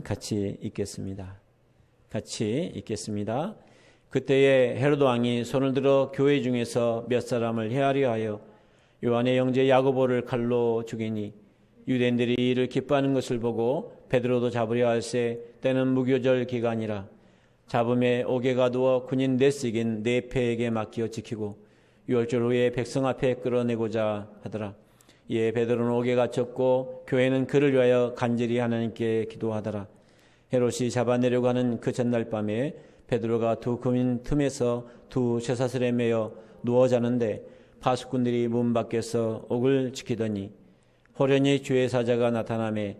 같이 읽겠습니다. 같이 읽겠습니다. 그때에 헤로드 왕이 손을 들어 교회 중에서 몇 사람을 헤아려 하여 요한의 형제 야고보를 칼로 죽이니 유대인들이 이를 기뻐하는 것을 보고 베드로도 잡으려 할세 때는 무교절 기간이라 잡음에 옥에가 누워 군인 넷씩인 네 패에게 맡겨 지키고 유월절 후에 백성 앞에 끌어내고자 하더라. 이에 베드로는 옥에 갇혔고 교회는 그를 위하여 간절히 하나님께 기도하더라. 헤롯이 잡아내려고 하는 그 전날 밤에 베드로가 두 군인 틈에서 두 쇠사슬에 매여 누워 자는데 파수꾼들이 문 밖에서 옥을 지키더니 호련히 주의 사자가 나타나매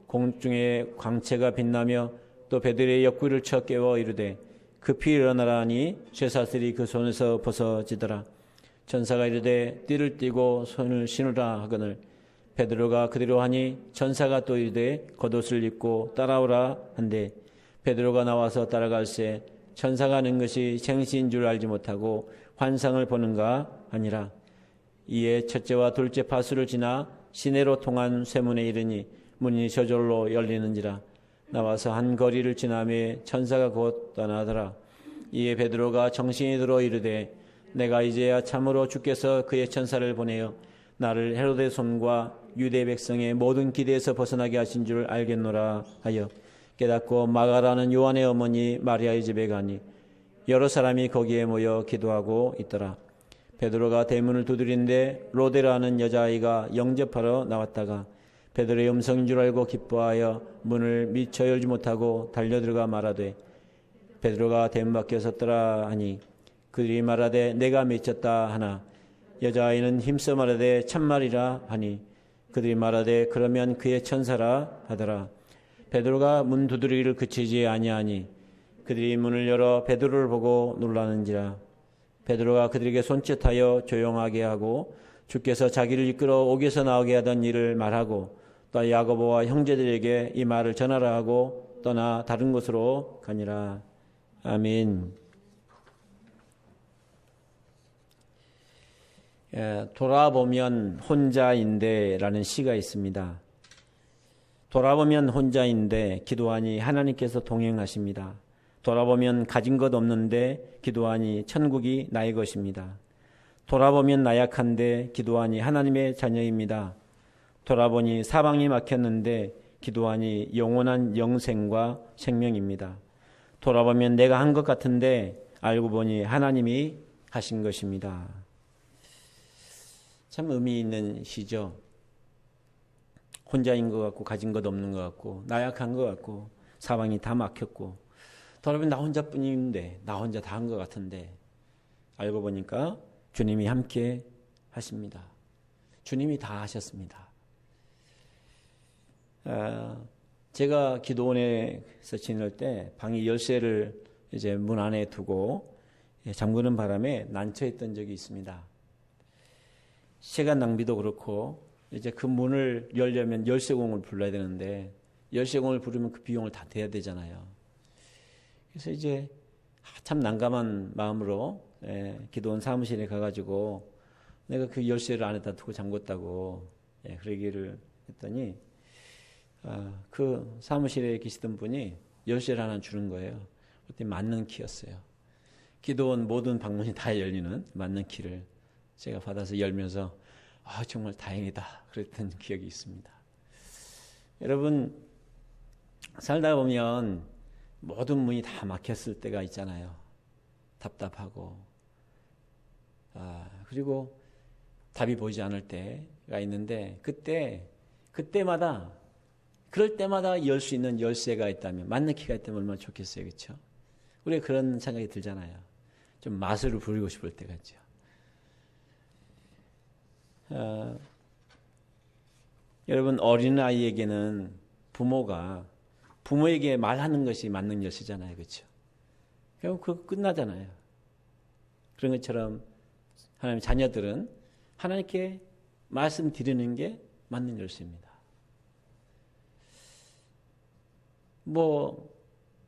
공중에 광채가 빛나며 또 베드로의 옆구리를 쳐 깨워 이르되 급히 일어나라 하니 쇠사슬이 그 손에서 벗어지더라. 전사가 이르되 띠를 띠고 손을 신으라 하거늘 베드로가 그대로 하니 전사가 또 이르되 겉옷을 입고 따라오라 한데 베드로가 나와서 따라갈새 천사가 하는 것이 생시인 줄 알지 못하고 환상을 보는가 아니라 이에 첫째와 둘째 파수를 지나 시내로 통한 쇠문에 이르니 문이 저절로 열리는지라 나와서 한 거리를 지나매 천사가 곧 떠나더라. 이에 베드로가 정신이 들어 이르되 내가 이제야 참으로 주께서 그의 천사를 보내어 나를 헤로데 손과 유대 백성의 모든 기대에서 벗어나게 하신 줄 알겠노라 하여 깨닫고 마가라는 요한의 어머니 마리아의 집에 가니 여러 사람이 거기에 모여 기도하고 있더라. 베드로가 대문을 두드리는데 로데라는 여자아이가 영접하러 나왔다가 베드로의 음성인 줄 알고 기뻐하여 문을 미처 열지 못하고 달려들어가 말하되 베드로가 대문 밖에 섰더라 하니 그들이 말하되 내가 미쳤다 하나 여자아이는 힘써 말하되 참말이라 하니 그들이 말하되 그러면 그의 천사라 하더라. 베드로가 문 두드리기를 그치지 아니하니 그들이 문을 열어 베드로를 보고 놀라는지라. 베드로가 그들에게 손짓하여 조용하게 하고 주께서 자기를 이끌어 옥에서 나오게 하던 일을 말하고 또 야고보와 형제들에게 이 말을 전하라 하고 떠나 다른 곳으로 가니라. 아멘. 돌아보면 혼자인데 라는 시가 있습니다. 돌아보면 혼자인데 기도하니 하나님께서 동행하십니다. 돌아보면 가진 것 없는데 기도하니 천국이 나의 것입니다. 돌아보면 나약한데 기도하니 하나님의 자녀입니다. 돌아보니 사방이 막혔는데 기도하니 영원한 영생과 생명입니다. 돌아보면 내가 한 것 같은데 알고 보니 하나님이 하신 것입니다. 참 의미 있는 시죠. 혼자인 것 같고 가진 것 없는 것 같고 나약한 것 같고 사방이 다 막혔고 돌아보면 나 혼자뿐인데 나 혼자 다 한 것 같은데 알고 보니까 주님이 함께 하십니다. 주님이 다 하셨습니다. 제가 기도원에서 지낼 때 방이 열쇠를 이제 문 안에 두고 잠그는 바람에 난처했던 적이 있습니다. 시간 낭비도 그렇고 이제 그 문을 열려면 열쇠공을 불러야 되는데 열쇠공을 부르면 그 비용을 다 대야 되잖아요. 그래서 이제 참 난감한 마음으로 기도원 사무실에 가가지고 내가 그 열쇠를 안에다 두고 잠궜다고 그러기를 했더니 그 사무실에 계시던 분이 열쇠를 하나 주는 거예요. 그랬더니 맞는 키였어요. 기도원 모든 방문이 다 열리는 맞는 키를 제가 받아서 열면서 정말 다행이다 그랬던 기억이 있습니다. 여러분 살다 보면 모든 문이 다 막혔을 때가 있잖아요. 답답하고 그리고 답이 보이지 않을 때가 있는데 그때마다 그럴 때마다 열 수 있는 열쇠가 있다면 맞는 키가 있다면 얼마나 좋겠어요. 그렇죠? 우리가 그런 생각이 들잖아요. 좀 마술을 부리고 싶을 때가 있죠. 여러분 어린아이에게는 부모에게 말하는 것이 맞는 열쇠잖아요. 그렇죠? 그럼 그거 끝나잖아요. 그런 것처럼 하나님 자녀들은 하나님께 말씀드리는 게 맞는 열쇠입니다.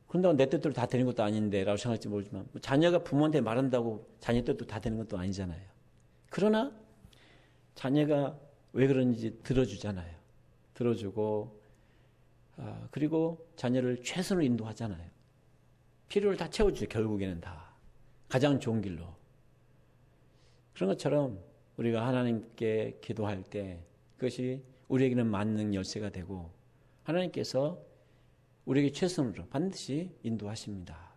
그런다고 내 뜻대로 다 되는 것도 아닌데 라고 생각할지 모르지만 자녀가 부모한테 말한다고 자녀 뜻대로 다 되는 것도 아니잖아요. 그러나 자녀가 왜 그런지 들어주잖아요. 들어주고 그리고 자녀를 최선으로 인도하잖아요. 필요를 다 채워주죠. 결국에는 다. 가장 좋은 길로. 그런 것처럼 우리가 하나님께 기도할 때 그것이 우리에게는 만능 열쇠가 되고 하나님께서 우리에게 최선으로 반드시 인도하십니다.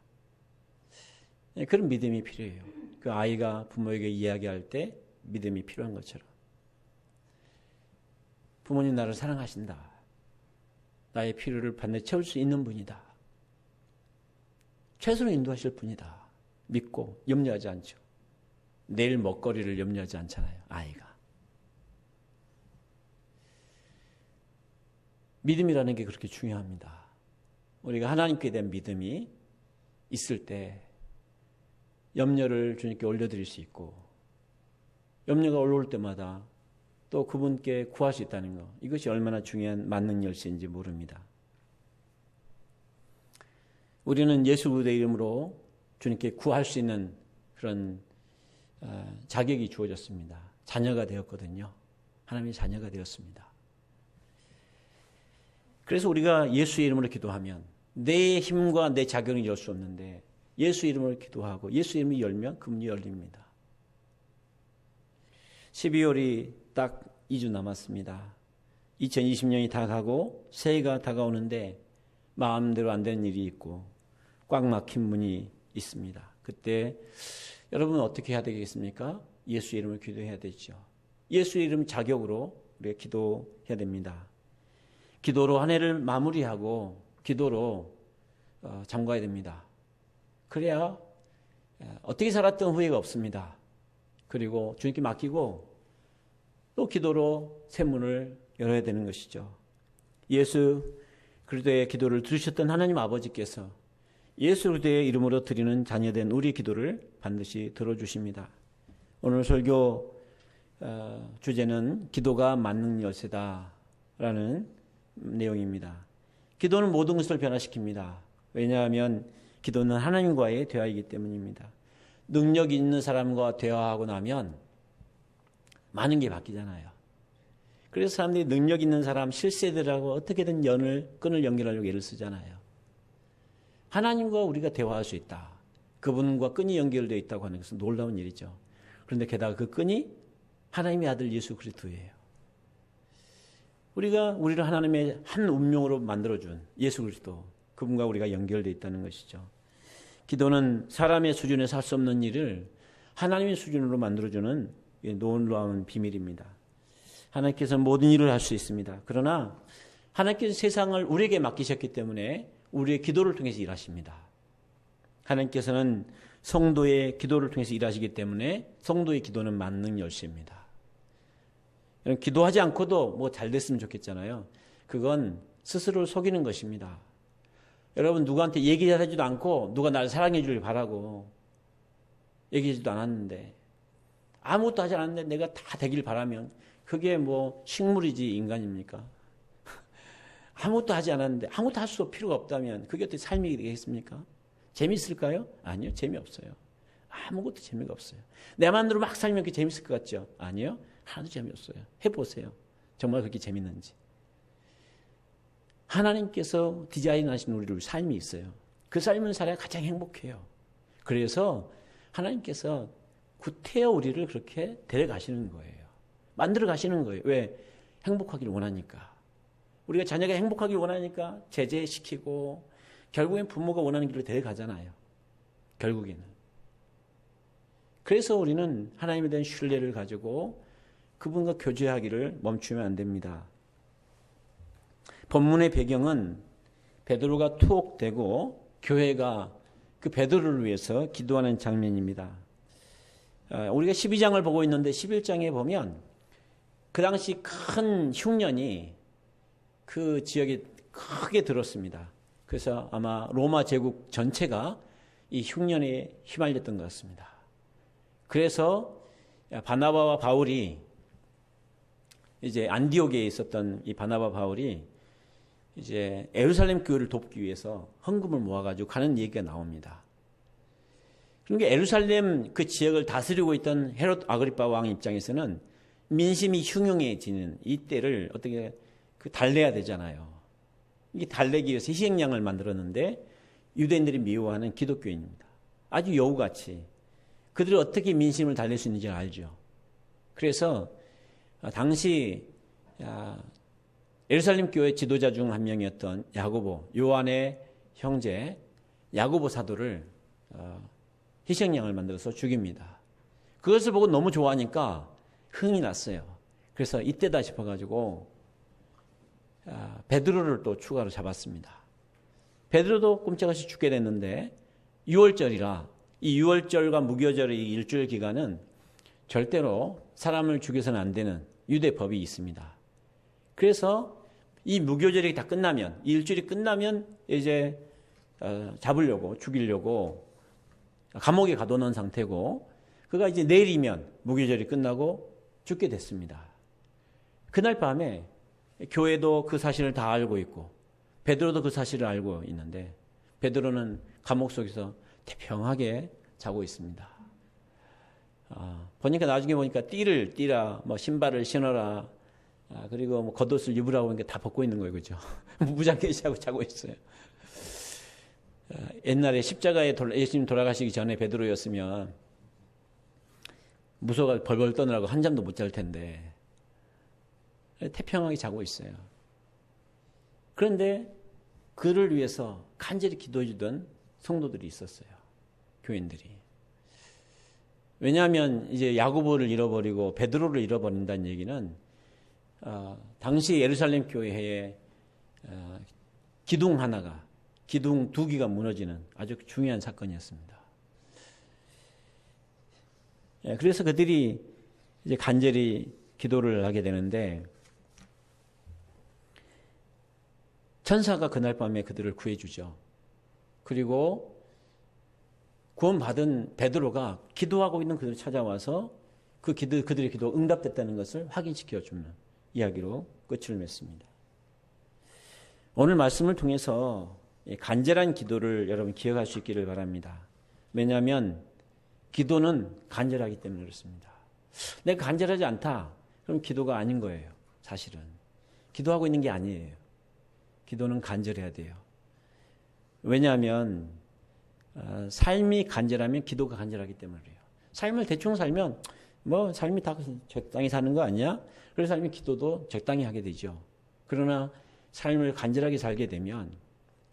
그런 믿음이 필요해요. 그 아이가 부모에게 이야기할 때 믿음이 필요한 것처럼. 부모님 나를 사랑하신다. 나의 필요를 반드시 채울 수 있는 분이다. 최선으로 인도하실 분이다. 믿고 염려하지 않죠. 내일 먹거리를 염려하지 않잖아요. 아이가. 믿음이라는 게 그렇게 중요합니다. 우리가 하나님께 대한 믿음이 있을 때 염려를 주님께 올려드릴 수 있고 염려가 올라올 때마다 또 그분께 구할 수 있다는 것, 이것이 얼마나 중요한 만능 열쇠인지 모릅니다. 우리는 예수 그리스도의 이름으로 주님께 구할 수 있는 그런 자격이 주어졌습니다. 자녀가 되었거든요. 하나님의 자녀가 되었습니다. 그래서 우리가 예수 이름으로 기도하면 내 힘과 내 자격은 열 수 없는데 예수 이름으로 기도하고 예수 이름이 열면 그 문이 열립니다. 12월이 딱 2주 남았습니다. 2020년이 다 가고 새해가 다가오는데 마음대로 안 되는 일이 있고 꽉 막힌 문이 있습니다. 그때 여러분은 어떻게 해야 되겠습니까? 예수 이름을 기도해야 되죠. 예수 이름 자격으로 우리가 기도해야 됩니다. 기도로 한 해를 마무리하고 기도로 잠가야 됩니다. 그래야 어떻게 살았던 후회가 없습니다. 그리고 주님께 맡기고 또 기도로 새 문을 열어야 되는 것이죠. 예수 그리스도의 기도를 들으셨던 하나님 아버지께서 예수 그리스도의 이름으로 드리는 자녀된 우리 기도를 반드시 들어주십니다. 오늘 설교 주제는 기도가 만능 열쇠다라는 내용입니다. 기도는 모든 것을 변화시킵니다. 왜냐하면 기도는 하나님과의 대화이기 때문입니다. 능력 있는 사람과 대화하고 나면 많은 게 바뀌잖아요. 그래서 사람들이 능력 있는 사람, 실세들하고 어떻게든 끈을 연결하려고 애를 쓰잖아요. 하나님과 우리가 대화할 수 있다. 그분과 끈이 연결되어 있다고 하는 것은 놀라운 일이죠. 그런데 게다가 그 끈이 하나님의 아들 예수 그리스도예요. 우리를 하나님의 한 운명으로 만들어준 예수 그리스도, 그분과 우리가 연결되어 있다는 것이죠. 기도는 사람의 수준에서 할 수 없는 일을 하나님의 수준으로 만들어주는 놀라운 비밀입니다. 하나님께서 모든 일을 할 수 있습니다. 그러나 하나님께서 세상을 우리에게 맡기셨기 때문에 우리의 기도를 통해서 일하십니다. 하나님께서는 성도의 기도를 통해서 일하시기 때문에 성도의 기도는 만능 열쇠입니다. 기도하지 않고도 뭐 잘 됐으면 좋겠잖아요. 그건 스스로를 속이는 것입니다. 여러분 누구한테 얘기하지도 않고 누가 나를 사랑해 주길 바라고 얘기하지도 않았는데 아무것도 하지 않았는데 내가 다 되길 바라면 그게 뭐 식물이지 인간입니까? 아무것도 하지 않았는데 아무것도 할 수 필요가 없다면 그게 어떻게 삶이 되겠습니까? 재미있을까요? 아니요. 재미없어요. 아무것도 재미가 없어요. 내 마음대로 막 살면 그게 재미있을 것 같죠? 아니요. 하나도 재미없어요. 해보세요. 정말 그렇게 재밌는지. 하나님께서 디자인하신 우리를 삶이 있어요. 그 삶을 살아야 가장 행복해요. 그래서 하나님께서 구태여 우리를 그렇게 데려가시는 거예요. 만들어 가시는 거예요. 왜? 행복하기를 원하니까. 우리가 자녀가 행복하기를 원하니까 제재시키고 결국엔 부모가 원하는 길로 데려가잖아요. 결국에는. 그래서 우리는 하나님에 대한 신뢰를 가지고 그분과 교제하기를 멈추면 안 됩니다. 본문의 배경은 베드로가 투옥되고 교회가 그 베드로를 위해서 기도하는 장면입니다. 우리가 12장을 보고 있는데 11장에 보면 그 당시 큰 흉년이 그 지역에 크게 들었습니다. 그래서 아마 로마 제국 전체가 이 흉년에 휘말렸던 것 같습니다. 그래서 바나바와 바울이 이제 안디옥에 있었던 이 바나바 바울이 이제 예루살렘 교회를 돕기 위해서 헌금을 모아가지고 가는 얘기가 나옵니다. 그러니까 예루살렘 그 지역을 다스리고 있던 헤롯 아그리파 왕 입장에서는 민심이 흉흉해지는 이때를 어떻게 달래야 되잖아요. 이게 달래기 위해서 희생양을 만들었는데 유대인들이 미워하는 기독교인입니다. 아주 여우같이 그들이 어떻게 민심을 달랠 수 있는지 알죠. 그래서 당시 예루살렘 교회 지도자 중 한 명이었던 야고보, 요한의 형제 야고보 사도를 희생양을 만들어서 죽입니다. 그것을 보고 너무 좋아하니까 흥이 났어요. 그래서 이때다 싶어가지고 베드로를 또 추가로 잡았습니다. 베드로도 꼼짝없이 죽게 됐는데 6월절이라 이 6월절과 무교절의 일주일 기간은 절대로 사람을 죽여서는 안 되는 유대법이 있습니다. 그래서 이 무교절이 다 끝나면, 이 일주일이 끝나면 이제 잡으려고, 죽이려고 감옥에 가둬놓은 상태고, 그가 이제 내일이면 무교절이 끝나고 죽게 됐습니다. 그날 밤에 교회도 그 사실을 다 알고 있고, 베드로도 그 사실을 알고 있는데, 베드로는 감옥 속에서 태평하게 자고 있습니다. 보니까 나중에 보니까 띠를 띠라, 뭐 신발을 신어라, 그리고 뭐 겉옷을 입으라고 하니까 다 벗고 있는 거예요, 그죠? 무장케 자고 있어요. 옛날에 십자가에 예수님 돌아가시기 전에 베드로였으면 무서워 벌벌 떠느라고 한 잠도 못 잘 텐데 태평하게 자고 있어요. 그런데 그를 위해서 간절히 기도해 주던 성도들이 있었어요. 교인들이. 왜냐하면 이제 야고보를 잃어버리고 베드로를 잃어버린다는 얘기는 당시 예루살렘 교회에 기둥 하나가, 기둥 두 기가 무너지는 아주 중요한 사건이었습니다. 그래서 그들이 이제 간절히 기도를 하게 되는데 천사가 그날 밤에 그들을 구해주죠. 그리고 구원받은 베드로가 기도하고 있는 그들을 찾아와서 그들의 기도 응답됐다는 것을 확인시켜주는 이야기로 끝을 맺습니다. 오늘 말씀을 통해서 간절한 기도를 여러분 기억할 수 있기를 바랍니다. 왜냐하면 기도는 간절하기 때문에 그렇습니다. 내가 간절하지 않다. 그럼 기도가 아닌 거예요. 사실은. 기도하고 있는 게 아니에요. 기도는 간절해야 돼요. 왜냐하면 삶이 간절하면 기도가 간절하기 때문에 그래요. 삶을 대충 살면 뭐 삶이 다 적당히 사는 거 아니야? 그래서 삶이 기도도 적당히 하게 되죠. 그러나 삶을 간절하게 살게 되면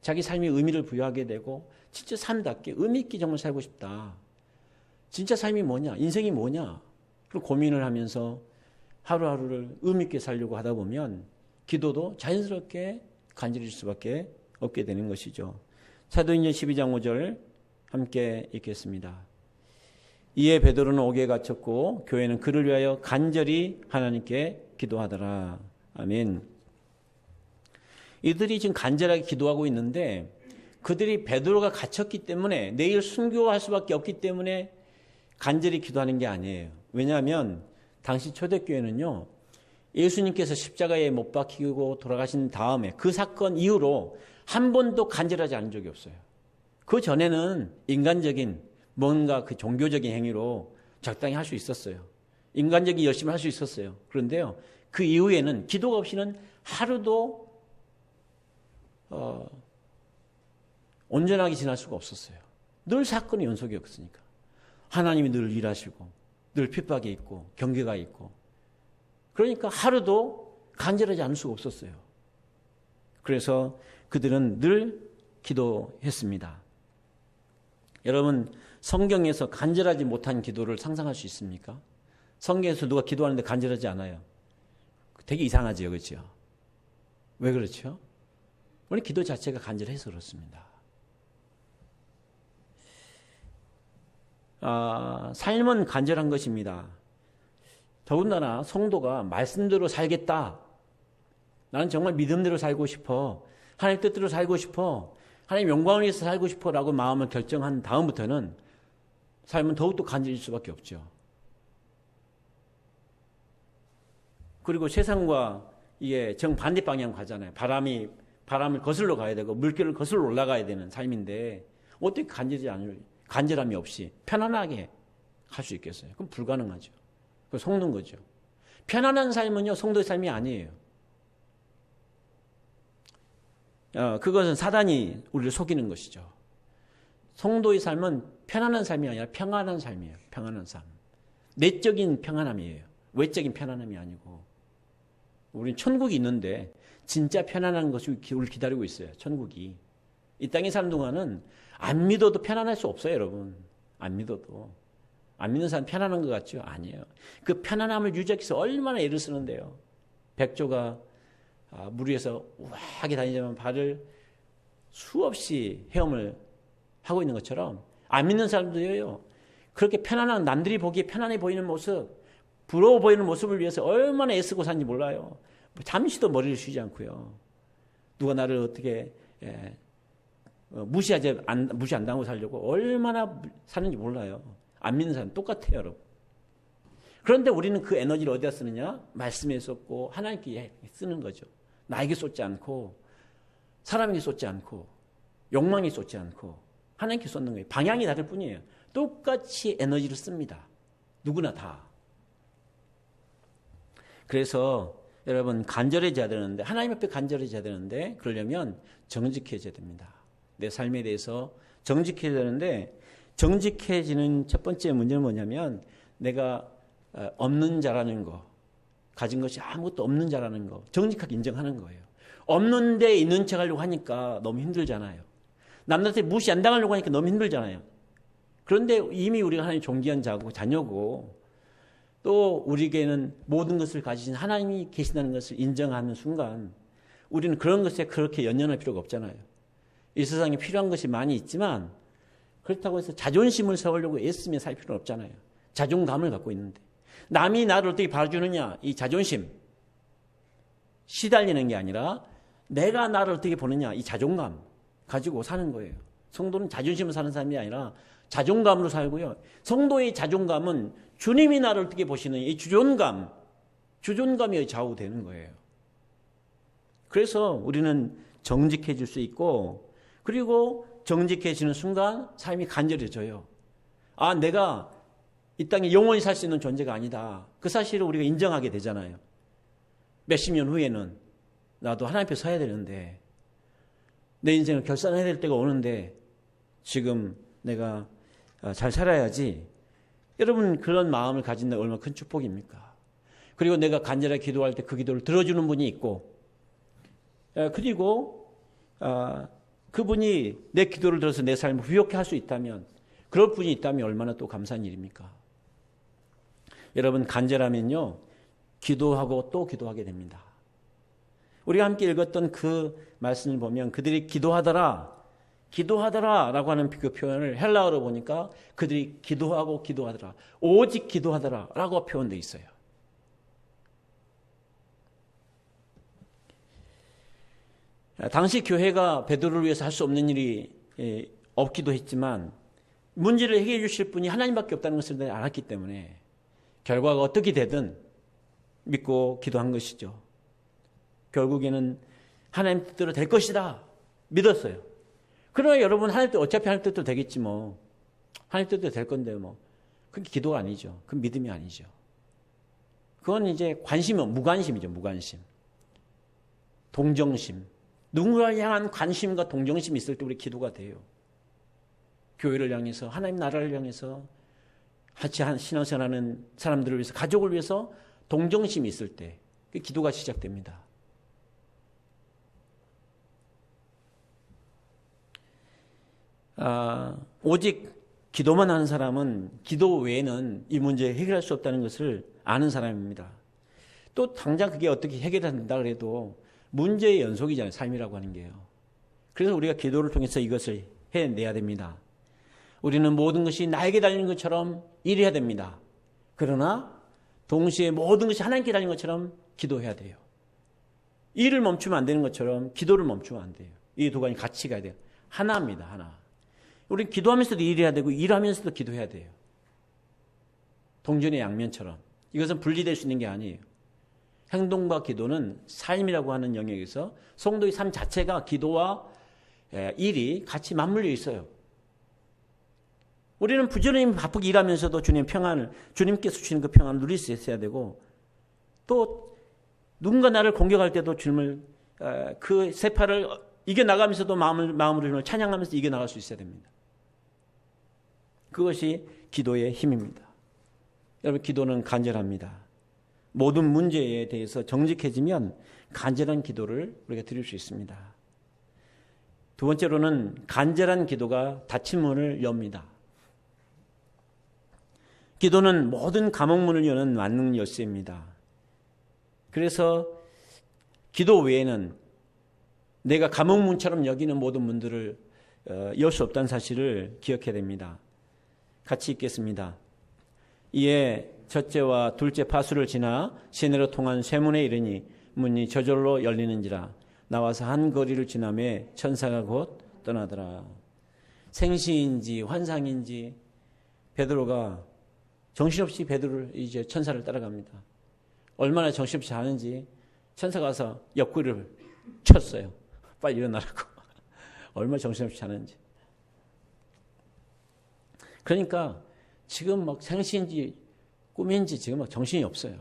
자기 삶에 의미를 부여하게 되고 진짜 삶답게 의미 있게 정말 살고 싶다. 진짜 삶이 뭐냐? 인생이 뭐냐? 그리고 고민을 하면서 하루하루를 의미 있게 살려고 하다 보면 기도도 자연스럽게 간절해질 수밖에 없게 되는 것이죠. 사도행전 12장 5절 함께 읽겠습니다. 이에 베드로는 옥에 갇혔고 교회는 그를 위하여 간절히 하나님께 기도하더라. 아멘. 이들이 지금 간절하게 기도하고 있는데 그들이 베드로가 갇혔기 때문에 내일 순교할 수밖에 없기 때문에 간절히 기도하는 게 아니에요. 왜냐하면 당시 초대교회는요. 예수님께서 십자가에 못 박히고 돌아가신 다음에 그 사건 이후로 한 번도 간절하지 않은 적이 없어요. 그 전에는 인간적인 뭔가 그 종교적인 행위로 적당히 할 수 있었어요. 인간적인 열심을 할 수 있었어요. 그런데요. 그 이후에는 기도가 없이는 하루도 온전하게 지날 수가 없었어요. 늘 사건의 연속이었으니까. 하나님이 늘 일하시고 늘 핍박이 있고 경계가 있고 그러니까 하루도 간절하지 않을 수가 없었어요. 그래서 그들은 늘 기도했습니다. 여러분 성경에서 간절하지 못한 기도를 상상할 수 있습니까? 성경에서 누가 기도하는데 간절하지 않아요. 되게 이상하죠. 그렇죠? 왜 그렇죠? 원래 기도 자체가 간절해서 그렇습니다. 삶은 간절한 것입니다. 더군다나 성도가 말씀대로 살겠다. 나는 정말 믿음대로 살고 싶어. 하나님 뜻대로 살고 싶어. 하나님 영광을 위해서 살고 싶어 라고 마음을 결정한 다음부터는 삶은 더욱더 간절해질 수밖에 없죠. 그리고 세상과 이게 정반대 방향 가잖아요. 바람을 거슬러 가야 되고 물결을 거슬러 올라가야 되는 삶인데 어떻게 간절함이 없이 편안하게 할 수 있겠어요? 그럼 불가능하죠. 그건 속는 거죠. 편안한 삶은요, 성도의 삶이 아니에요. 그것은 사단이 우리를 속이는 것이죠. 성도의 삶은 편안한 삶이 아니라 평안한 삶이에요. 평안한 삶. 내적인 평안함이에요. 외적인 편안함이 아니고. 우리는 천국이 있는데 진짜 편안한 것이 우리를 기다리고 있어요. 천국이. 이 땅에 사는 동안은 안 믿어도 편안할 수 없어요, 여러분. 안 믿어도. 안 믿는 사람 편안한 것 같죠? 아니에요. 그 편안함을 유지하기 위해서 얼마나 애를 쓰는데요. 백조가 물 위에서 우아하게 다니자면 발을 수없이 헤엄을 하고 있는 것처럼 안 믿는 사람들이요. 그렇게 편안한, 남들이 보기에 편안해 보이는 모습, 부러워 보이는 모습을 위해서 얼마나 애쓰고 사는지 몰라요. 잠시도 머리를 쉬지 않고요. 누가 나를 어떻게 무시 안 당하고 살려고 얼마나 사는지 몰라요. 안 믿는 사람 똑같아요, 여러분. 그런데 우리는 그 에너지를 어디다 쓰느냐? 말씀에 쏟고 하나님께 쓰는 거죠. 나에게 쏟지 않고 사람에게 쏟지 않고 욕망에 쏟지 않고 하나님께 쏟는 거예요. 방향이 다를 뿐이에요. 똑같이 에너지를 씁니다. 누구나 다. 그래서 여러분 간절해져야 되는데 하나님 앞에 간절해져야 되는데 그러려면 정직해져야 됩니다. 내 삶에 대해서 정직해야 되는데 정직해지는 첫 번째 문제는 뭐냐면 내가 없는 자라는 거, 가진 것이 아무것도 없는 자라는 거 정직하게 인정하는 거예요. 없는데 있는 척 하려고 하니까 너무 힘들잖아요. 남들한테 무시 안 당하려고 하니까 너무 힘들잖아요. 그런데 이미 우리가 하나님 존귀한 자녀고 또 우리에게는 모든 것을 가지신 하나님이 계신다는 것을 인정하는 순간 우리는 그런 것에 그렇게 연연할 필요가 없잖아요. 이 세상에 필요한 것이 많이 있지만 그렇다고 해서 자존심을 세우려고 애쓰며 살 필요는 없잖아요. 자존감을 갖고 있는데 남이 나를 어떻게 봐주느냐 이 자존심 시달리는 게 아니라 내가 나를 어떻게 보느냐 이 자존감 가지고 사는 거예요. 성도는 자존심으로 사는 사람이 아니라 자존감으로 살고요. 성도의 자존감은 주님이 나를 어떻게 보시는 이 주존감이 좌우되는 거예요. 그래서 우리는 정직해질 수 있고 그리고 정직해지는 순간 삶이 간절해져요. 아, 내가 이 땅에 영원히 살 수 있는 존재가 아니다. 그 사실을 우리가 인정하게 되잖아요. 몇십 년 후에는 나도 하나님 앞에 서야 되는데 내 인생을 결산해야 될 때가 오는데 지금 내가 잘 살아야지. 여러분 그런 마음을 가진다 얼마나 큰 축복입니까? 그리고 내가 간절하게 기도할 때 그 기도를 들어주는 분이 있고 그리고 그분이 내 기도를 들어서 내 삶을 부욕해 할 수 있다면 그럴 분이 있다면 얼마나 또 감사한 일입니까? 여러분 간절하면요 기도하고 또 기도하게 됩니다. 우리가 함께 읽었던 그 말씀을 보면 그들이 기도하더라라고 하는 그 표현을 헬라어로 보니까 그들이 기도하고 기도하더라 오직 기도하더라라고 표현되어 있어요. 당시 교회가 베드로를 위해서 할 수 없는 일이 없기도 했지만 문제를 해결해 주실 분이 하나님밖에 없다는 것을 알았기 때문에 결과가 어떻게 되든 믿고 기도한 것이죠. 결국에는 하나님 뜻대로 될 것이다 믿었어요. 그러나 여러분 하나님 뜻 어차피 하나님 뜻도 되겠지 뭐 하나님 뜻도 될 건데 뭐 그게 기도가 아니죠. 그건 믿음이 아니죠. 그건 이제 무관심이죠. 무관심, 동정심. 누군가를 향한 관심과 동정심이 있을 때 우리 기도가 돼요. 교회를 향해서 하나님 나라를 향해서 같이 신앙생활하는 사람들을 위해서 가족을 위해서 동정심이 있을 때 기도가 시작됩니다. 오직 기도만 하는 사람은 기도 외에는 이 문제 해결할 수 없다는 것을 아는 사람입니다. 또 당장 그게 어떻게 해결된다 그래도 문제의 연속이잖아요. 삶이라고 하는 게요. 그래서 우리가 기도를 통해서 이것을 해내야 됩니다. 우리는 모든 것이 나에게 달린 것처럼 일해야 됩니다. 그러나 동시에 모든 것이 하나님께 달린 것처럼 기도해야 돼요. 일을 멈추면 안 되는 것처럼 기도를 멈추면 안 돼요. 이 두 가지 같이 가야 돼요. 하나입니다. 하나. 우리 기도하면서도 일해야 되고 일하면서도 기도해야 돼요. 동전의 양면처럼. 이것은 분리될 수 있는 게 아니에요. 행동과 기도는 삶이라고 하는 영역에서 성도의 삶 자체가 기도와 일이 같이 맞물려 있어요. 우리는 부지런히 바쁘게 일하면서도 주님께서 주시는 그 평안을 누릴 수 있어야 되고 또 누군가 나를 공격할 때도 주님을 그 세파를 이겨나가면서도 마음으로 찬양하면서 이겨나갈 수 있어야 됩니다. 그것이 기도의 힘입니다. 여러분, 기도는 간절합니다. 모든 문제에 대해서 정직해지면 간절한 기도를 우리가 드릴 수 있습니다. 두 번째로는 간절한 기도가 닫힌 문을 엽니다. 기도는 모든 감옥문을 여는 만능 열쇠입니다. 그래서 기도 외에는 내가 감옥문처럼 여기는 모든 문들을 열 수 없다는 사실을 기억해야 됩니다. 같이 읽겠습니다. 이에 첫째와 둘째 파수를 지나 시내로 통한 쇠문에 이르니 문이 저절로 열리는지라. 나와서 한 거리를 지나매 천사가 곧 떠나더라. 생시인지 환상인지 베드로가 정신없이 이제 천사를 따라갑니다. 얼마나 정신없이 하는지 천사가 와서 옆구리를 쳤어요. 빨리 일어나라고. 얼마나 정신없이 하는지. 그러니까 지금 막 생시인지 꿈인지 지금 막 정신이 없어요.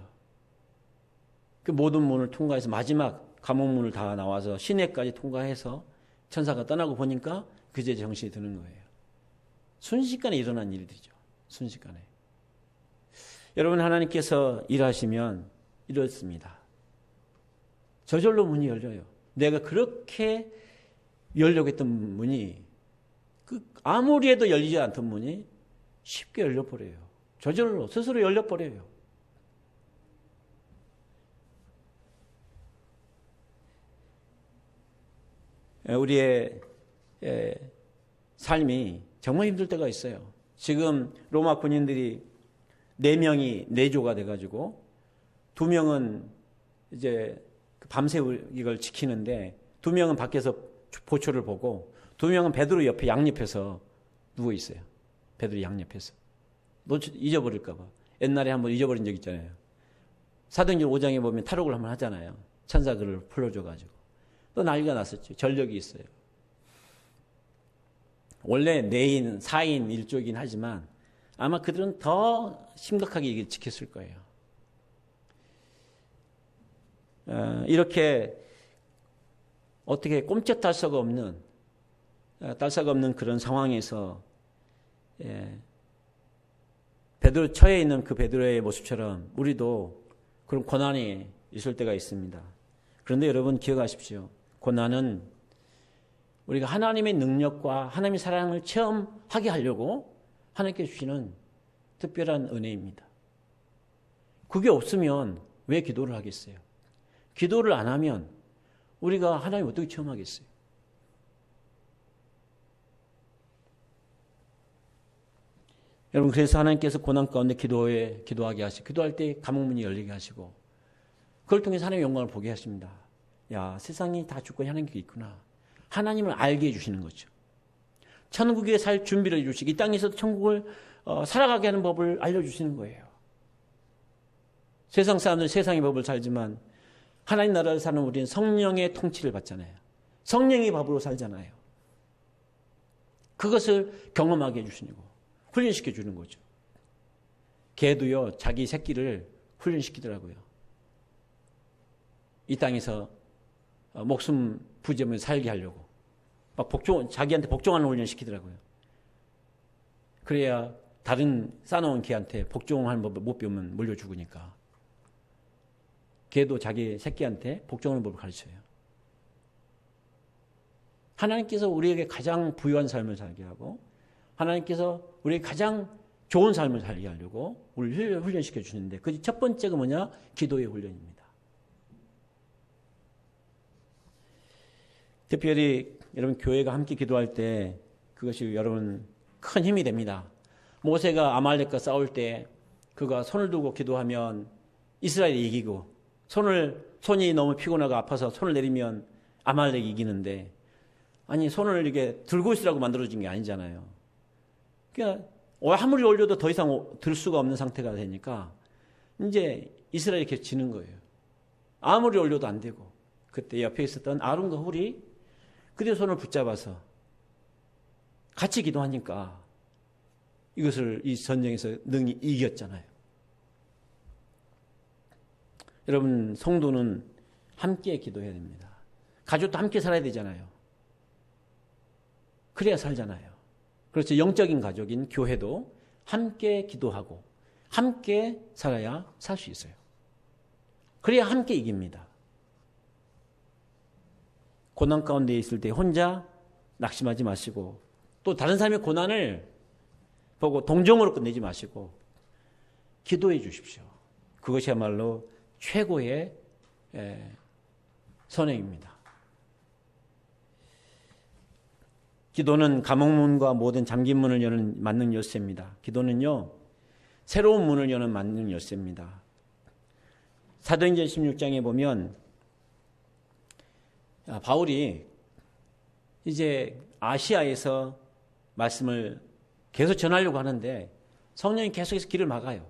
그 모든 문을 통과해서 마지막 감옥문을 다 나와서 시내까지 통과해서 천사가 떠나고 보니까 그제 정신이 드는 거예요. 순식간에 일어난 일들이죠. 순식간에. 여러분, 하나님께서 일하시면 이렇습니다. 저절로 문이 열려요. 내가 그렇게 열려고 했던 문이 아무리 해도 열리지 않던 문이 쉽게 열려버려요. 저절로 스스로 열려버려요. 우리의 삶이 정말 힘들 때가 있어요. 지금 로마 군인들이 4명이 내조가 돼가지고 2명은 이제 밤새 이걸 지키는데 2명은 밖에서 보초를 보고 2명은 베드로 옆에 양옆에서 누워 있어요. 베드로 양옆에서. 잊어버릴까 봐. 옛날에 한번 잊어버린 적 있잖아요. 사도행전 5장에 보면 탈옥을 한번 하잖아요. 천사 그를 불러줘가지고. 또 난리가 났었죠. 전력이 있어요. 원래 4인, 4인 1조이긴 하지만 아마 그들은 더 심각하게 이게 지켰을 거예요. 이렇게 어떻게 꼼짝달싹 없는 그런 상황에서 베드로 처해 있는 그 베드로의 모습처럼 우리도 그런 고난이 있을 때가 있습니다. 그런데 여러분 기억하십시오. 고난은 우리가 하나님의 능력과 하나님의 사랑을 체험하게 하려고 하나님께 주시는 특별한 은혜입니다. 그게 없으면 왜 기도를 하겠어요? 기도를 안 하면 우리가 하나님 어떻게 체험하겠어요? 여러분, 그래서 하나님께서 고난 가운데 기도하게 하시고, 기도할 때 감옥문이 열리게 하시고, 그걸 통해서 하나님의 영광을 보게 하십니다. 야, 세상이 다 주권이 하나님께 있구나. 하나님을 알게 해주시는 거죠. 천국에 살 준비를 해주시고, 이 땅에서도 천국을 살아가게 하는 법을 알려주시는 거예요. 세상 사람들은 세상의 법을 살지만, 하나님 나라를 사는 우리는 성령의 통치를 받잖아요. 성령의 법으로 살잖아요. 그것을 경험하게 해주시고 훈련시켜 주는 거죠. 개도요, 자기 새끼를 훈련시키더라고요. 이 땅에서 목숨 부지하면서 살게 하려고. 막 자기한테 복종하는 훈련시키더라고요. 그래야 다른 싸놓은 개한테 복종하는 법을 못 배우면 물려 죽으니까. 개도 자기 새끼한테 복종하는 법을 가르쳐요. 하나님께서 우리에게 가장 부유한 삶을 살게 하고 하나님께서 우리에게 가장 좋은 삶을 살게 하려고 우리를 훈련시켜 주시는데 그 첫 번째가 뭐냐? 기도의 훈련입니다. 특별히 여러분 교회가 함께 기도할 때 그것이 여러분 큰 힘이 됩니다. 모세가 아말렉과 싸울 때 그가 손을 들고 기도하면 이스라엘이 이기고 손이 너무 피곤하고 아파서 손을 내리면 아말렉이 이기는데 아니 손을 이렇게 들고 있으라고 만들어진 게 아니잖아요. 그러니까 아무리 올려도 더 이상 들 수가 없는 상태가 되니까 이제 이스라엘이 계속 지는 거예요. 아무리 올려도 안 되고 그때 옆에 있었던 아론과 훌이 그들의 손을 붙잡아서 같이 기도하니까 이것을 이 전쟁에서 능히 이겼잖아요. 여러분 성도는 함께 기도해야 됩니다. 가족도 함께 살아야 되잖아요. 그래야 살잖아요. 그렇죠. 영적인 가족인 교회도 함께 기도하고 함께 살아야 살 수 있어요. 그래야 함께 이깁니다. 고난 가운데 있을 때 혼자 낙심하지 마시고 또 다른 사람의 고난을 보고 동정으로 끝내지 마시고 기도해 주십시오. 그것이야말로 최고의 선행입니다. 기도는 감옥문과 모든 잠긴 문을 여는 만능 열쇠입니다. 기도는요, 새로운 문을 여는 만능 열쇠입니다. 사도행전 16장에 보면 바울이 이제 아시아에서 말씀을 계속 전하려고 하는데 성령이 계속해서 길을 막아요.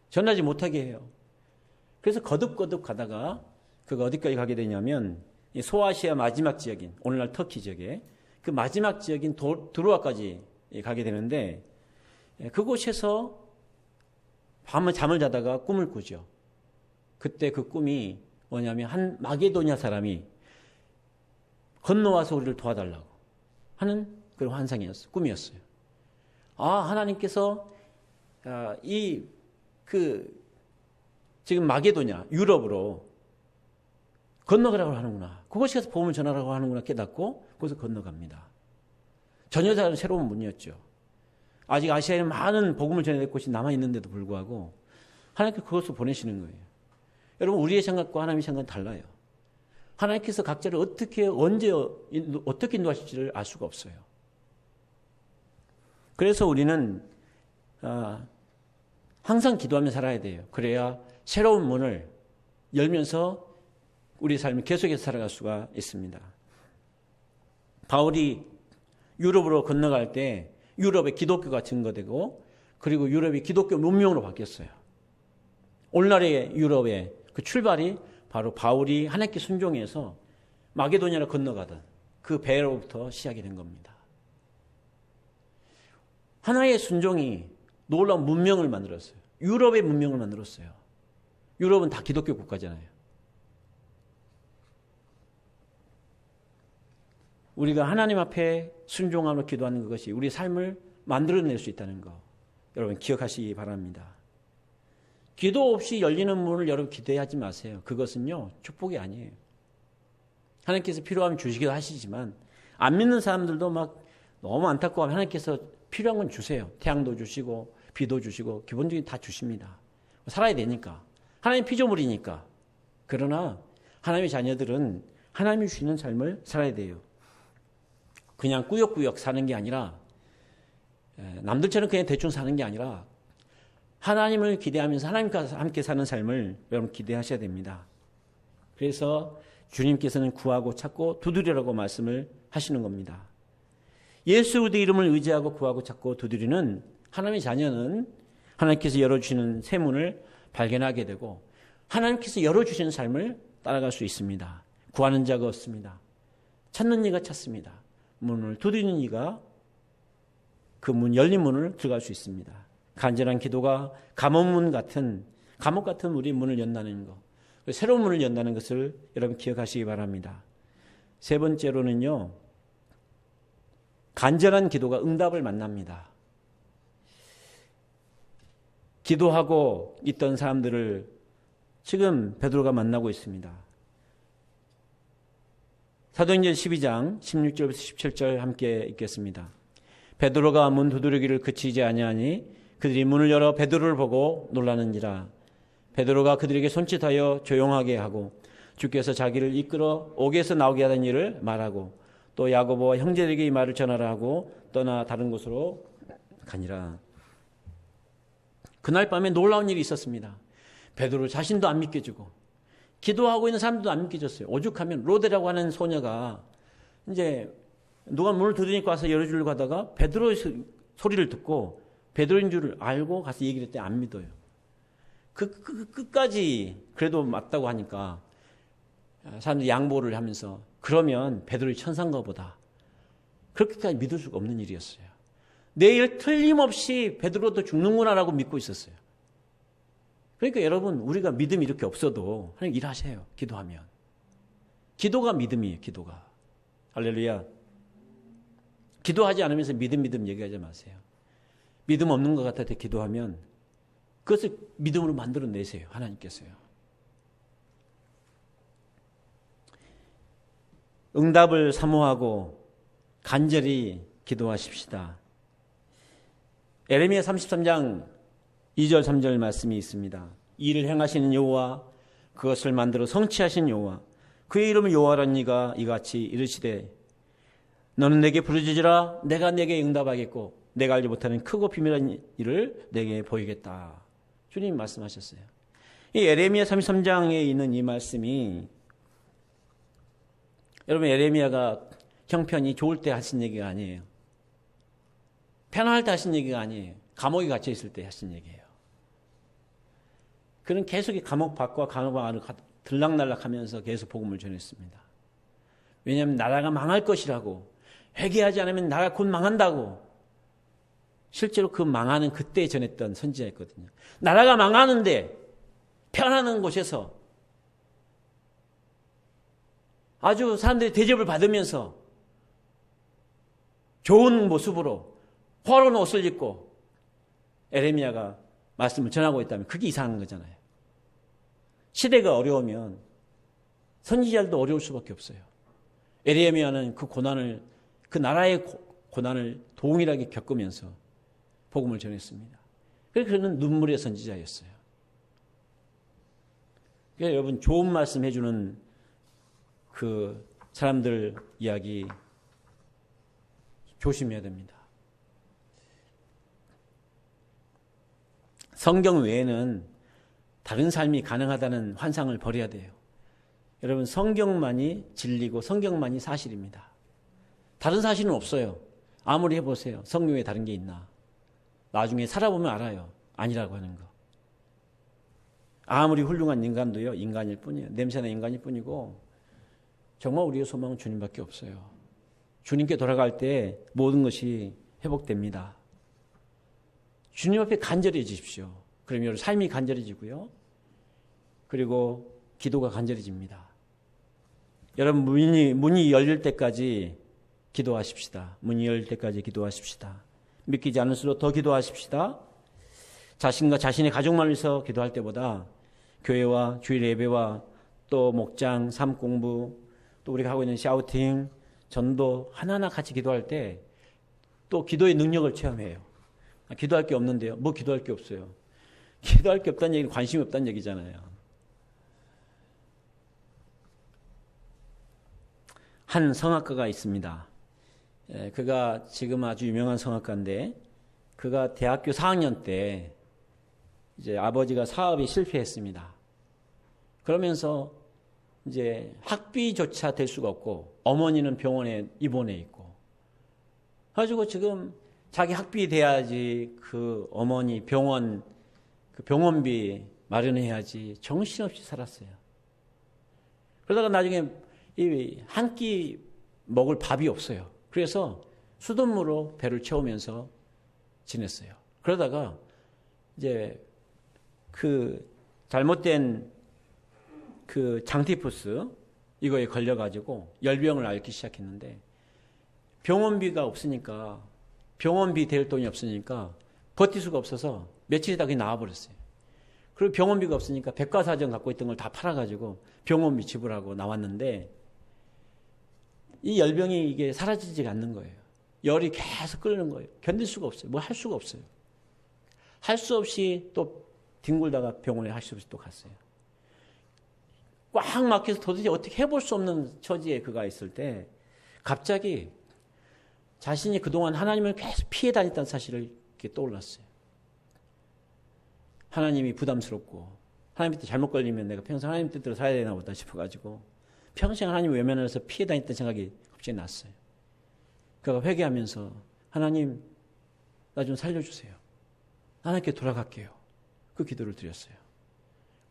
전하지 못하게 해요. 그래서 거듭거듭 가다가 그가 어디까지 가게 되냐면 소아시아 마지막 지역인 오늘날 터키 지역에 그 마지막 지역인 드로아까지 가게 되는데 그곳에서 밤에 잠을 자다가 꿈을 꾸죠. 그때 그 꿈이 뭐냐면 한 마게도냐 사람이 건너와서 우리를 도와달라고 하는 그런 환상이었어요. 꿈이었어요. 하나님께서 지금 마게도냐 유럽으로 건너가라고 하는구나. 그곳에 가서 복음을 전하라고 하는구나 깨닫고 거기서 건너갑니다. 전혀 다른 새로운 문이었죠. 아직 아시아에는 많은 복음을 전해야 될 곳이 남아있는데도 불구하고 하나님께서 그것을 보내시는 거예요. 여러분 우리의 생각과 하나님의 생각은 달라요. 하나님께서 각자를 어떻게 언제 어떻게 인도하실지를 알 수가 없어요. 그래서 우리는 항상 기도하며 살아야 돼요. 그래야 새로운 문을 열면서 우리 삶을 계속해서 살아갈 수가 있습니다. 바울이 유럽으로 건너갈 때 유럽의 기독교가 증거되고 그리고 유럽이 기독교 문명으로 바뀌었어요. 오늘날의 유럽의 그 출발이 바로 바울이 하나님께 순종해서 마게도냐로 건너가던 그 배로부터 시작이 된 겁니다. 하나의 순종이 놀라운 문명을 만들었어요. 유럽의 문명을 만들었어요. 유럽은 다 기독교 국가잖아요. 우리가 하나님 앞에 순종하며 기도하는 것이 우리 삶을 만들어낼 수 있다는 거 여러분 기억하시기 바랍니다. 기도 없이 열리는 문을 여러분 기대하지 마세요. 그것은요 축복이 아니에요. 하나님께서 필요하면 주시기도 하시지만 안 믿는 사람들도 막 너무 안타까워하면 하나님께서 필요한 건 주세요. 태양도 주시고 비도 주시고 기본적인 다 주십니다. 살아야 되니까. 하나님 피조물이니까. 그러나 하나님의 자녀들은 하나님이 주시는 삶을 살아야 돼요. 그냥 꾸역꾸역 사는 게 아니라 남들처럼 그냥 대충 사는 게 아니라 하나님을 기대하면서 하나님과 함께 사는 삶을 여러분 기대하셔야 됩니다. 그래서 주님께서는 구하고 찾고 두드리라고 말씀을 하시는 겁니다. 예수 그리스도 이름을 의지하고 구하고 찾고 두드리는 하나님의 자녀는 하나님께서 열어주시는 새 문을 발견하게 되고 하나님께서 열어주시는 삶을 따라갈 수 있습니다. 구하는 자가 얻습니다. 찾는 이가 찾습니다. 문을 두드리는 이가 그 문 열린 문을 들어갈 수 있습니다. 간절한 기도가 감옥 같은 우리 문을 연다는 것, 새로운 문을 연다는 것을 여러분 기억하시기 바랍니다. 세 번째로는요, 간절한 기도가 응답을 만납니다. 기도하고 있던 사람들을 지금 베드로가 만나고 있습니다. 사도행전 12장 16절부터 17절 함께 읽겠습니다. 베드로가 문 두드리기를 그치지 아니하니 그들이 문을 열어 베드로를 보고 놀라는지라. 베드로가 그들에게 손짓하여 조용하게 하고 주께서 자기를 이끌어 옥에서 나오게 하던 일을 말하고 또 야고보와 형제들에게 이 말을 전하라 하고 떠나 다른 곳으로 가니라. 그날 밤에 놀라운 일이 있었습니다. 베드로 자신도 안 믿겨지고 기도하고 있는 사람들도 안 믿겨졌어요. 오죽하면 로데라고 하는 소녀가 이제 누가 문을 두드리니까 와서 열어주려고 하다가 베드로의 소리를 듣고 베드로인 줄 알고 가서 얘기를 했더니 안 믿어요. 끝까지 그래도 맞다고 하니까 사람들이 양보를 하면서 그러면 베드로의 천사인가 보다. 그렇게까지 믿을 수가 없는 일이었어요. 내일 틀림없이 베드로도 죽는구나라고 믿고 있었어요. 그러니까 여러분 우리가 믿음이 이렇게 없어도 하나님 일하세요. 기도하면. 기도가 믿음이에요. 기도가. 할렐루야. 기도하지 않으면서 믿음 얘기하지 마세요. 믿음 없는 것 같아 기도하면 그것을 믿음으로 만들어내세요. 하나님께서요. 응답을 사모하고 간절히 기도하십시다. 에레미야 33장 2절 3절 말씀이 있습니다. 이를 행하시는 여호와 그것을 만들어 성취하신 여호와 그의 이름을 여호와라는 이가 이같이 이르시되 너는 내게 부르짖으라 내가 내게 응답하겠고 내가 알지 못하는 크고 비밀한 일을 내게 보이겠다. 주님 말씀하셨어요. 이 에레미야 33장에 있는 이 말씀이 여러분 에레미야가 형편이 좋을 때 하신 얘기가 아니에요. 편안할 때 하신 얘기가 아니에요. 감옥에 갇혀 있을 때 하신 얘기예요. 그는 계속 감옥 밖과 감옥 안을 들락날락하면서 계속 복음을 전했습니다. 왜냐하면 나라가 망할 것이라고 회개하지 않으면 나라가 곧 망한다고 실제로 그 망하는 그때 전했던 선지자였거든요. 나라가 망하는데 편안한 곳에서 아주 사람들이 대접을 받으면서 좋은 모습으로 화려한 옷을 입고 에레미야가 말씀을 전하고 있다면 그게 이상한 거잖아요. 시대가 어려우면 선지자들도 어려울 수밖에 없어요. 에레미야는 그 고난을 그 나라의 고난을 동일하게 겪으면서 복음을 전했습니다. 그래서 그는 눈물의 선지자였어요. 그러니까 여러분 좋은 말씀 해주는 그 사람들 이야기 조심해야 됩니다. 성경 외에는 다른 삶이 가능하다는 환상을 버려야 돼요. 여러분 성경만이 진리고 성경만이 사실입니다. 다른 사실은 없어요. 아무리 해보세요. 성경에 다른 게 있나. 나중에 살아보면 알아요. 아니라고 하는 거. 아무리 훌륭한 인간도요. 인간일 뿐이에요. 냄새나 인간일 뿐이고 정말 우리의 소망은 주님밖에 없어요. 주님께 돌아갈 때 모든 것이 회복됩니다. 주님 앞에 간절해지십시오. 그러면 여러분 삶이 간절해지고요. 그리고 기도가 간절해집니다. 여러분 문이 열릴 때까지 기도하십시다. 문이 열릴 때까지 기도하십시다. 믿기지 않을수록 더 기도하십시다. 자신과 자신의 가족만을 위해서 기도할 때보다 교회와 주일 예배와 또 목장, 삶 공부, 또 우리가 하고 있는 샤우팅, 전도 하나하나 같이 기도할 때 또 기도의 능력을 체험해요. 기도할 게 없는데요. 뭐 기도할 게 없어요. 기도할 게 없다는 얘기는 관심이 없다는 얘기잖아요. 한 성악가가 있습니다. 그가 지금 아주 유명한 성악가인데 그가 대학교 4학년 때 이제 아버지가 사업이 실패했습니다. 그러면서 이제 학비조차 될 수가 없고 어머니는 병원에 입원해 있고 가지고 지금 자기 학비 돼야지 그 어머니 병원 그 병원비 마련해야지 정신없이 살았어요. 그러다가 나중에 이 한 끼 먹을 밥이 없어요. 그래서 수돗물로 배를 채우면서 지냈어요. 그러다가 이제 그 잘못된 그 장티푸스 이거에 걸려가지고 열병을 앓기 시작했는데 병원비가 없으니까 병원비 댈 돈이 없으니까 버틸 수가 없어서 며칠 있다가 그냥 나와버렸어요. 그리고 병원비가 없으니까 백과사전 갖고 있던 걸 다 팔아가지고 병원비 지불하고 나왔는데 이 열병이 이게 사라지지가 않는 거예요. 열이 계속 끓는 거예요. 견딜 수가 없어요. 뭐 할 수가 없어요. 할 수 없이 또 뒹굴다가 병원에 할 수 없이 또 갔어요. 꽉 막혀서 도대체 어떻게 해볼 수 없는 처지에 그가 있을 때 갑자기 자신이 그동안 하나님을 계속 피해 다녔다는 사실을 이렇게 떠올랐어요. 하나님이 부담스럽고 하나님 뜻에 잘못 걸리면 내가 평생 하나님 뜻대로 살아야 되나 보다 싶어가지고 평생 하나님 외면해서 피해 다녔던 생각이 갑자기 났어요. 그가 회개하면서 하나님 나 좀 살려주세요. 하나님께 돌아갈게요. 그 기도를 드렸어요.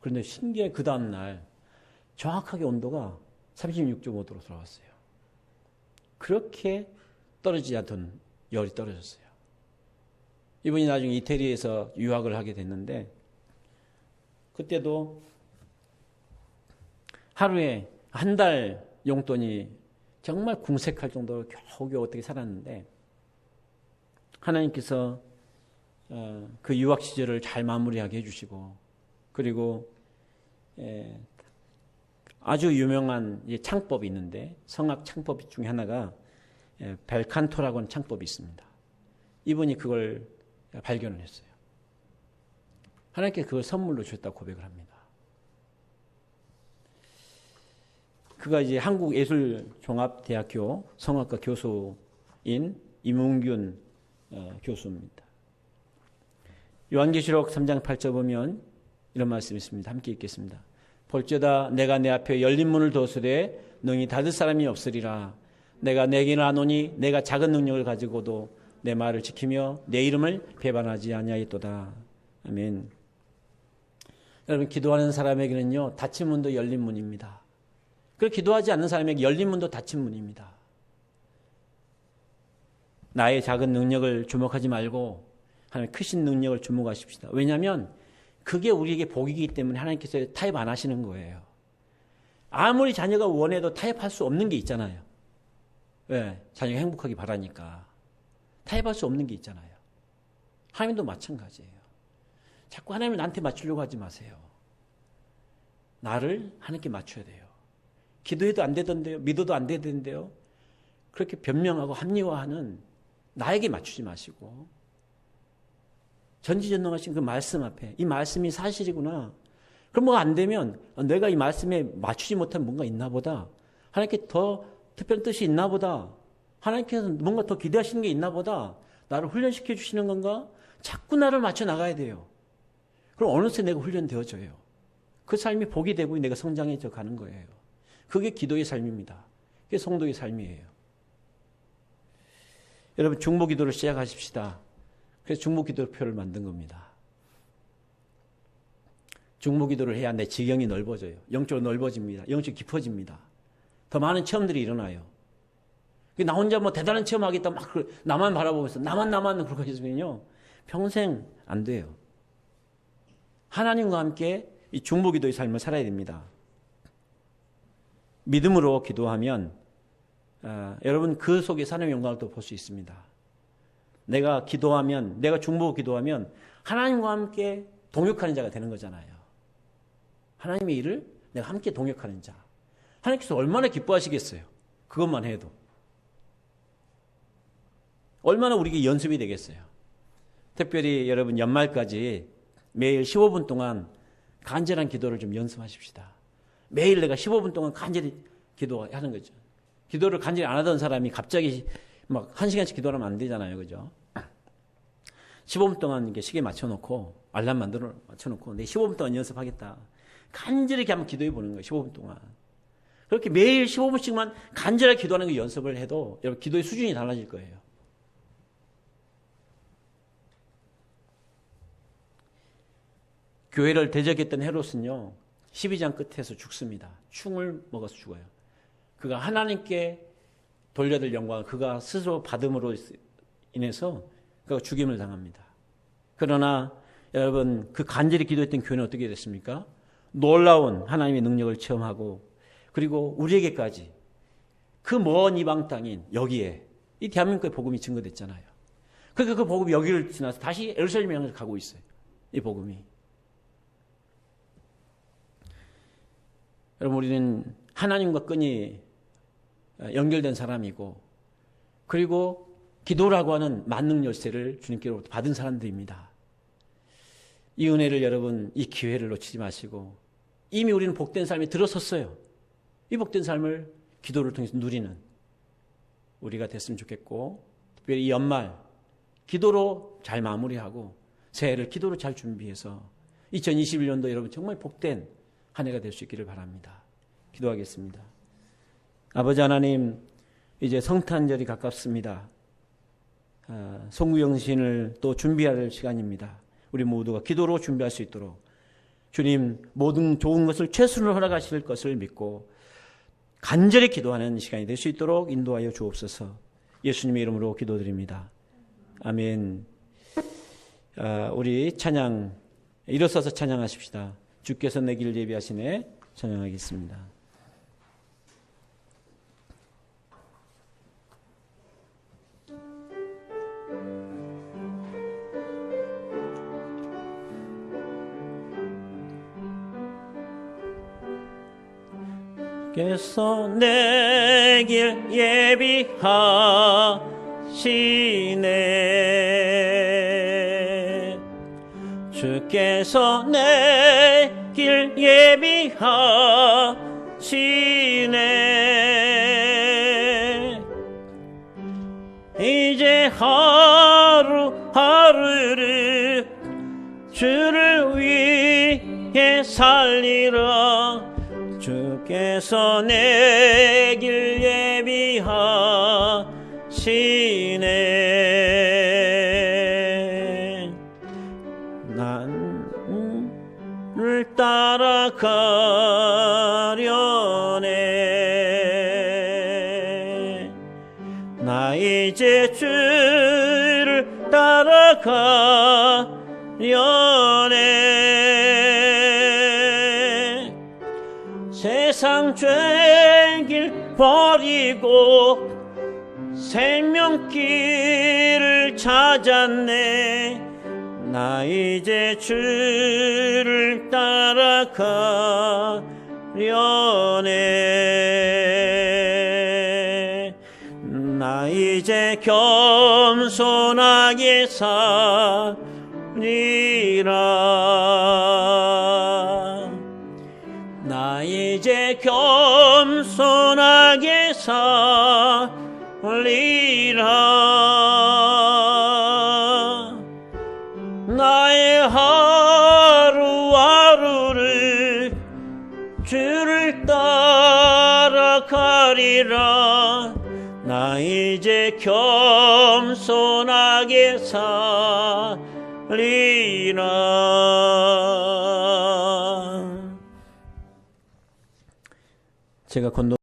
그런데 신기하게 그 다음날 정확하게 온도가 36.5도로 돌아왔어요. 그렇게 떨어지지 않던 열이 떨어졌어요. 이분이 나중에 이태리에서 유학을 하게 됐는데 그때도 하루에 한 달 용돈이 정말 궁색할 정도로 겨우겨우 어떻게 살았는데 하나님께서 그 유학 시절을 잘 마무리하게 해주시고, 그리고 아주 유명한 창법이 있는데, 성악 창법 중에 하나가 벨칸토라고 하는 창법이 있습니다. 이분이 그걸 발견을 했어요. 하나님께 그걸 선물로 주셨다고 고백을 합니다. 그가 이제 한국예술종합대학교 성악과 교수인 이문균 교수입니다. 요한계시록 3장 8절 보면 이런 말씀이 있습니다. 함께 읽겠습니다. 볼지어다 내가 내 앞에 열린 문을 두었으되 능히 닫을 사람이 없으리라. 내가 내게는 하노니 내가 작은 능력을 가지고도 내 말을 지키며 내 이름을 배반하지 아니하였도다. 아멘. 여러분, 기도하는 사람에게는요, 닫힌 문도 열린 문입니다. 그리고 기도하지 않는 사람에게 열린 문도 닫힌 문입니다. 나의 작은 능력을 주목하지 말고 하나님 크신 능력을 주목하십시다. 왜냐하면 그게 우리에게 복이기 때문에 하나님께서 타협 안 하시는 거예요. 아무리 자녀가 원해도 타협할 수 없는 게 있잖아요. 왜? 자녀가 행복하기 바라니까. 타협할 수 없는 게 있잖아요. 하나님도 마찬가지예요. 자꾸 하나님을 나한테 맞추려고 하지 마세요. 나를 하나님께 맞춰야 돼요. 기도해도 안 되던데요. 믿어도 안 되던데요. 그렇게 변명하고 합리화하는 나에게 맞추지 마시고 전지전능하신 그 말씀 앞에 이 말씀이 사실이구나. 그럼 뭐가 안 되면 내가 이 말씀에 맞추지 못한 뭔가 있나 보다. 하나님께 더 특별한 뜻이 있나 보다. 하나님께서 뭔가 더 기대하시는 게 있나 보다. 나를 훈련시켜 주시는 건가? 자꾸 나를 맞춰 나가야 돼요. 그럼 어느새 내가 훈련되어져요. 그 삶이 복이 되고 내가 성장해져 가는 거예요. 그게 기도의 삶입니다. 그게 성도의 삶이에요. 여러분, 중보기도를 시작하십시다. 그래서 중보기도표를 만든 겁니다. 중보기도를 해야 내 지경이 넓어져요. 영적으로 넓어집니다. 영적으로 깊어집니다. 더 많은 체험들이 일어나요. 나 혼자 뭐 대단한 체험하겠다 막 나만 바라보면서 나만 그렇게 해서면요 평생 안 돼요. 하나님과 함께 이 중보기도의 삶을 살아야 됩니다. 믿음으로 기도하면 여러분 그 속에 하나님의 영광을 또 볼 수 있습니다. 내가 기도하면, 내가 중보 기도하면 하나님과 함께 동역하는 자가 되는 거잖아요. 하나님의 일을 내가 함께 동역하는 자. 하나님께서 얼마나 기뻐하시겠어요. 그것만 해도. 얼마나 우리에게 연습이 되겠어요. 특별히 여러분 연말까지 매일 15분 동안 간절한 기도를 좀 연습하십시다. 매일 내가 15분 동안 간절히 기도하는 거죠. 기도를 간절히 안 하던 사람이 갑자기 막 1시간씩 기도하면 안 되잖아요. 그죠? 15분 동안 이렇게 시계 맞춰놓고 알람 맞춰놓고 내 15분 동안 연습하겠다. 간절히 이렇게 한번 기도해 보는 거예요. 15분 동안. 그렇게 매일 15분씩만 간절하게 기도하는 거 연습을 해도 여러분 기도의 수준이 달라질 거예요. 교회를 대적했던 헤롯은요 12장 끝에서 죽습니다. 충을 먹어서 죽어요. 그가 하나님께 돌려들 영광을 그가 스스로 받음으로 인해서 그가 죽임을 당합니다. 그러나 여러분 그 간절히 기도했던 교회는 어떻게 됐습니까? 놀라운 하나님의 능력을 체험하고 그리고 우리에게까지 그 먼 이방 땅인 여기에 이 대한민국의 복음이 증거됐잖아요. 그러니까 그 복음이 여기를 지나서 다시 예루살렘 향해서 가고 있어요. 이 복음이. 여러분 우리는 하나님과 끈이 연결된 사람이고 그리고 기도라고 하는 만능 열쇠를 주님께로부터 받은 사람들입니다. 이 은혜를 여러분 이 기회를 놓치지 마시고 이미 우리는 복된 삶에 들어섰어요. 이 복된 삶을 기도를 통해서 누리는 우리가 됐으면 좋겠고 특별히 이 연말 기도로 잘 마무리하고 새해를 기도로 잘 준비해서 2021년도 여러분 정말 복된 한 해가 될 수 있기를 바랍니다. 기도하겠습니다. 아버지 하나님, 이제 성탄절이 가깝습니다. 송구영신을 또 준비할 시간입니다. 우리 모두가 기도로 준비할 수 있도록 주님 모든 좋은 것을 최선으로 허락하실 것을 믿고 간절히 기도하는 시간이 될 수 있도록 인도하여 주옵소서. 예수님의 이름으로 기도드립니다. 아멘. 우리 찬양 일어서서 찬양하십시다. 주께서 내 길 예비하시네 찬양하겠습니다. 주께서 내 길 예비하시네. 주께서 내 길 예비하시네. 이제 하루하루를 주를 위해 살리라. 주께서 내 길 예비하시네. 나를 따라가려네. 나 이제 주를 따라가려네. 세상 죄길 버리고 생명길을 찾았네. 나 이제 주를 따라가려네. 나 이제 겸손하게 살리라. 나 이제 겸손하게 살리라. 나의 하루하루를 주를 따라가리라. 나 이제 겸손하게 살리라. 제가 건너